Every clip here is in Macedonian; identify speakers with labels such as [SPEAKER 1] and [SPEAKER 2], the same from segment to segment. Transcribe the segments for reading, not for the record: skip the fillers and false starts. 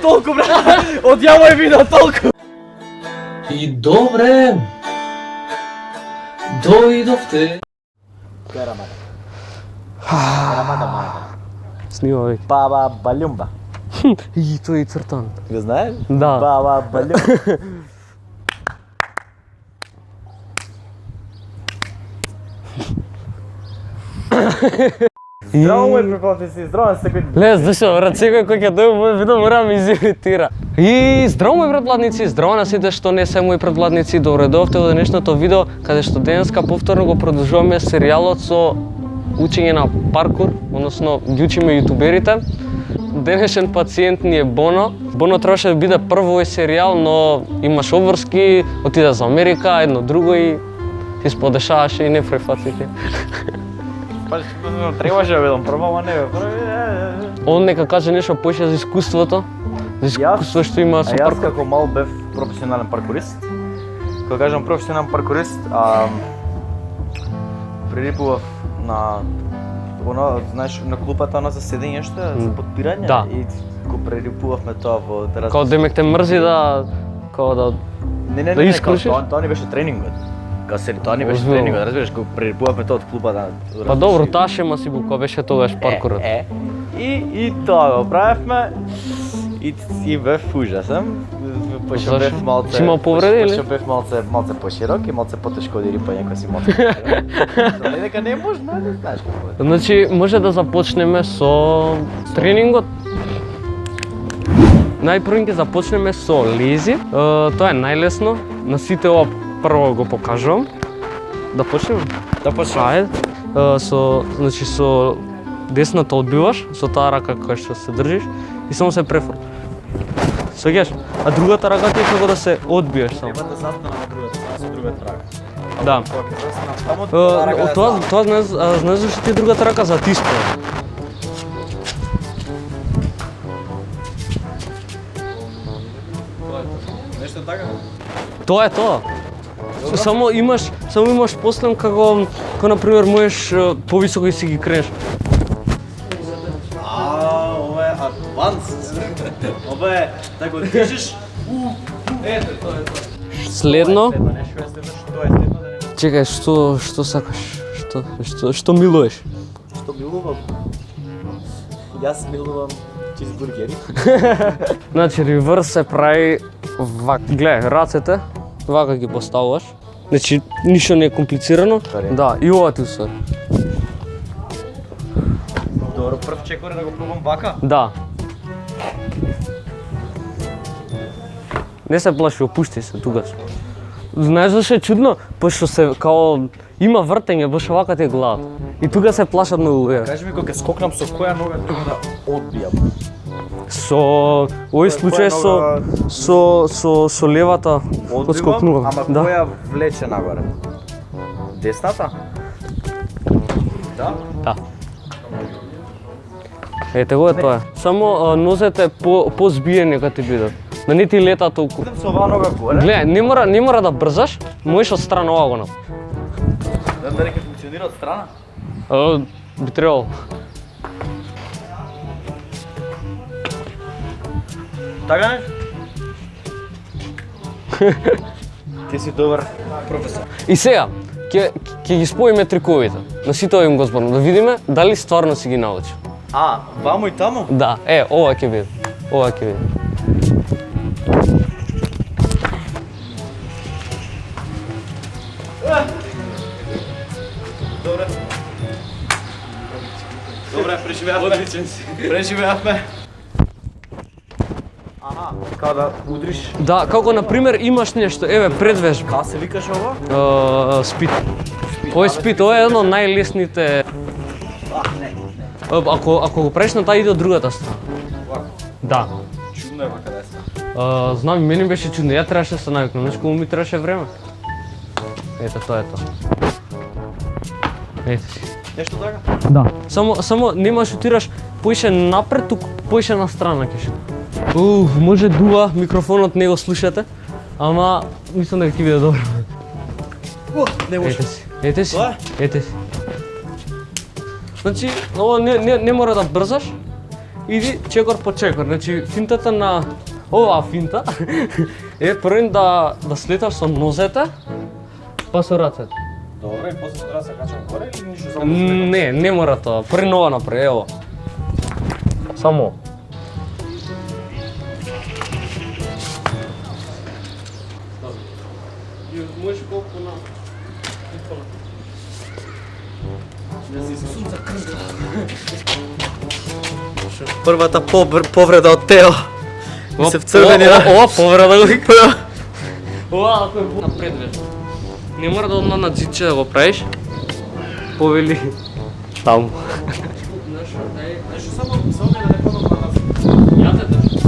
[SPEAKER 1] Толку, брат! Од ја мој видео толку!
[SPEAKER 2] И добре, дојдовте.
[SPEAKER 1] Кој е Рамада? Рамада мајка.
[SPEAKER 2] Снимај.
[SPEAKER 1] Баба Балюмба.
[SPEAKER 2] И тој е цртан.
[SPEAKER 1] Го знаеш?
[SPEAKER 2] Да.
[SPEAKER 1] Баба Балюмба. Здраво мој преподавател, здраво се кој...
[SPEAKER 2] Ле, зашо, брат, секој кој ќе дојде мој видео мора да ме изимитира. И здраво мои предвладници, здраво на сите што не се мои предвладници, добре дојдовте во денешното видео каде што денеска повторно го продолжуваме серијалот со учење на паркур, односно ги учиме јутуберите. Денешен пациент ни е Боно. Боно требаше да биде прво овој серијал, но имаш обврски, отиде за Америка, едно друго и се сподешаваше и не префаците.
[SPEAKER 1] Па, требаше да бидам прво, ама не бе.
[SPEAKER 2] Он нека каже нешто поише за искуството. За искуство што има со
[SPEAKER 1] Јас
[SPEAKER 2] паркур.
[SPEAKER 1] како мал бев професионален паркурист. Кога кажам професионален паркурист, пририпував на оно, знаеш, на клупата на заседење што е за подпирање.
[SPEAKER 2] Да.
[SPEAKER 1] И го прерипувавме тоа во терасата.
[SPEAKER 2] Као демек те мрзи да... Као да...
[SPEAKER 1] Не,
[SPEAKER 2] да искрушиш?
[SPEAKER 1] Тоа не беше тренингот. Као сели, тоа не беше
[SPEAKER 2] Озбилно.
[SPEAKER 1] тренингот, разбираш, го прерипувавме тоа од клупата.
[SPEAKER 2] Па добро, таа шема си бука беше тогаш паркурот.
[SPEAKER 1] И тоа го правевме и бев ужасен. Пошто бев
[SPEAKER 2] Зашо?
[SPEAKER 1] малце...
[SPEAKER 2] Си имал повреди или?
[SPEAKER 1] Пошто бев малце поширок и малце потешко да рипање кој си малце поширок. Дали дека не може, не знаеш како е.
[SPEAKER 2] Значи, може да започнеме со тренингот. Најпрво ќе започнеме со лези. Тоа е најлесно. На сите ова прво го покажувам. Да почнеме?
[SPEAKER 1] Да почнеме.
[SPEAKER 2] Ајде. Значи со десната одбиваш, со таа рака која што се држиш и само се префрлаш. Сваќаш? А другата рака ти е како да се одбиеш само.
[SPEAKER 1] Треба да застана на другата страна со другата рака.
[SPEAKER 2] Да.
[SPEAKER 1] Кога ќе застанам таму,
[SPEAKER 2] Тоа знаеш зашто ти е другата рака за тисто.
[SPEAKER 1] Нешто така?
[SPEAKER 2] Тоа е тоа. Само имаш после како на пример можеш повисоко и си ги кренеш.
[SPEAKER 1] Ова е адванс. Ова е да го движиш. Ете, тоа е тоа.
[SPEAKER 2] Следно,
[SPEAKER 1] Нешто е следно, што е следно да не...
[SPEAKER 2] чекај, што сакаш? Што милуеш?
[SPEAKER 1] Што милувам? Јас милувам чизбургери.
[SPEAKER 2] Значи ревърс се прави вака. Гледај, рацете вака ги поставуваш. Значи ништо не е комплицирано. Да, и ова ти усвари.
[SPEAKER 1] Добро, прв чекор е да го пробам вака.
[SPEAKER 2] Да. Не се плаши, опушти се тугаш. Знаеш зашто е чудно? Пошто се као има вртење, баш вака ти е главата. И тука се плашат многу луѓе.
[SPEAKER 1] Кажи ми кога ќе скокнам со која нога тука да одбијам.
[SPEAKER 2] Со овој случај со левата
[SPEAKER 1] Одбивам,
[SPEAKER 2] отскокнува.
[SPEAKER 1] ама
[SPEAKER 2] Да.
[SPEAKER 1] која влече нагоре? Десната? Да?
[SPEAKER 2] Да. Ете го е тоа. Само нозете по-збиени кога ти бидат. Да не ти лета толку.
[SPEAKER 1] Идем со оваа нога горе.
[SPEAKER 2] Гледај, не мора да брзаш, можеш од страна ова го направи.
[SPEAKER 1] Дали ќе функционира од страна?
[SPEAKER 2] Би требало.
[SPEAKER 1] Така не? Ти си добар професор.
[SPEAKER 2] И сега, ќе ги споиме триковите. На сите овим го зборам, да видиме дали стварно си ги научи.
[SPEAKER 1] Ваму и таму?
[SPEAKER 2] Да, ова ќе биде. Ова ќе биде.
[SPEAKER 1] Добре, преживеавме. Одличен си. Преживеавме. Као да удриш.
[SPEAKER 2] Да, како на пример имаш нешто, еве предвежба.
[SPEAKER 1] Као се викаш ова?
[SPEAKER 2] Спит. Ој спит, ова е едно од најлесните. Ако го правиш на таа иде од другата страна.
[SPEAKER 1] Вака.
[SPEAKER 2] Да.
[SPEAKER 1] Чудно е вака да е.
[SPEAKER 2] Знам, мене беше чудно, ја требаше да се навикнам, знаеш колку ми требаше време? Ето, тоа е тоа. Ете си.
[SPEAKER 1] Нешто така?
[SPEAKER 2] Да. Само нема шутираш поише напред, туку поише на страна ќе шутираш. Може дува, микрофонот не го слушате, ама мислам дека ќе биде добро.
[SPEAKER 1] Не може.
[SPEAKER 2] Ете си,
[SPEAKER 1] Тоа е?
[SPEAKER 2] ете си. Значи, ова не мора да брзаш иди чекор по чекор. Значи финтата на оваа финта е првен да слеташ со нозете, па со рацете.
[SPEAKER 1] Добре, и после треба да се качам горе или ништо само
[SPEAKER 2] Не мора тоа. Први нова направи, ево. Само. Можеш колку на...
[SPEAKER 1] Првата повреда од Тео. И се вцрвенира.
[SPEAKER 2] Ова повреда го викам. Ова ако е напред веќе. Не мора да одма на дзидче да го правиш. Повели таму.
[SPEAKER 1] Нешто само ме да не подам на нас.
[SPEAKER 2] Ја те држи.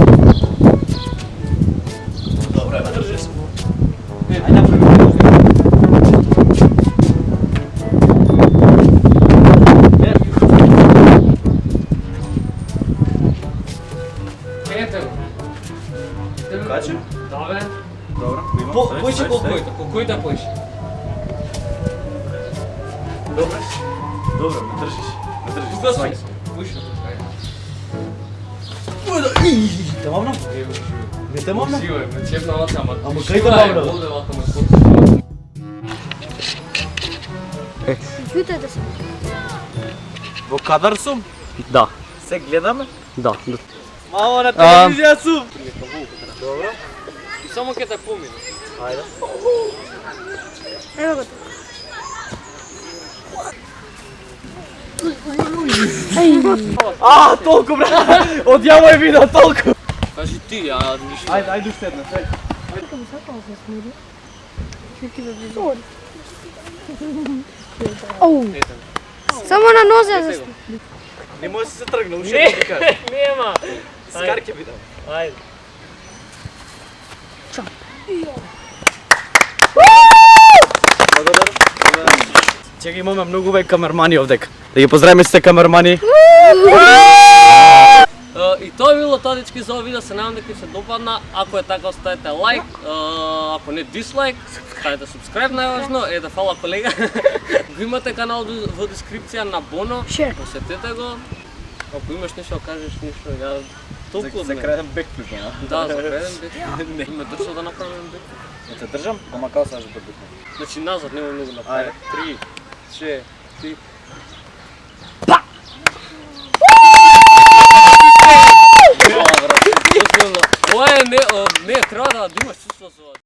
[SPEAKER 1] Добре, ме држи се.
[SPEAKER 2] Ајде направи. Ете го.
[SPEAKER 1] Качи?
[SPEAKER 2] Да бе.
[SPEAKER 1] Добро.
[SPEAKER 2] Поише колку да поише.
[SPEAKER 1] Добре. Добре, ме држиш. Ме држиш.
[SPEAKER 2] Тука
[SPEAKER 1] Сваќаш.
[SPEAKER 2] сум. Поише
[SPEAKER 1] Те мамна? Не те мамна?
[SPEAKER 2] Сиво е, ме чепна вака, ама...
[SPEAKER 1] Ама кај те мамна?
[SPEAKER 2] Овде вака ме потисна.
[SPEAKER 3] Чујте да се.
[SPEAKER 1] Во кадар сум?
[SPEAKER 2] Да,
[SPEAKER 1] Се гледаме?
[SPEAKER 2] да.
[SPEAKER 1] Мамо, на телевизија сум. Добро.
[SPEAKER 2] И само ќе те помина.
[SPEAKER 1] Ајде.
[SPEAKER 3] Ево го.
[SPEAKER 1] Толку брат. Од јамо е видео толку.
[SPEAKER 2] Кажи ти, а ништо.
[SPEAKER 1] Ајде седна, седна.
[SPEAKER 3] Како сакам да се смири. Чуки да близо. Оу. Само на нозе да се.
[SPEAKER 1] Не може да се тргне, уште да кажа.
[SPEAKER 2] Нема.
[SPEAKER 1] Скар ќе бидам.
[SPEAKER 2] Ајде.
[SPEAKER 1] Благодарам. Че ги имаме многу веќе камермани овдека. Да ги поздравиме сите камермани.
[SPEAKER 2] И тоа било тоа дечки за ова видео, се надам дека ви се допадна. Ако е така, оставете лайк, ако не дислайк, ставете subscribe најважно. Да фала колега. Го имате канал во дескрипција на Боно.
[SPEAKER 3] Шер.
[SPEAKER 2] Посетете го. Ако имаш нешто да кажеш, нешто, ја толку од
[SPEAKER 1] За
[SPEAKER 2] мене.
[SPEAKER 1] крајен бекфлип, а?
[SPEAKER 2] Да, за крајен бек. Ме држа да направим бек.
[SPEAKER 1] Не те држам, ама као саш бекфлип.
[SPEAKER 2] Значи назад, нема многу направи. 3, 4, 3. Ова е не треба да имаш чувство за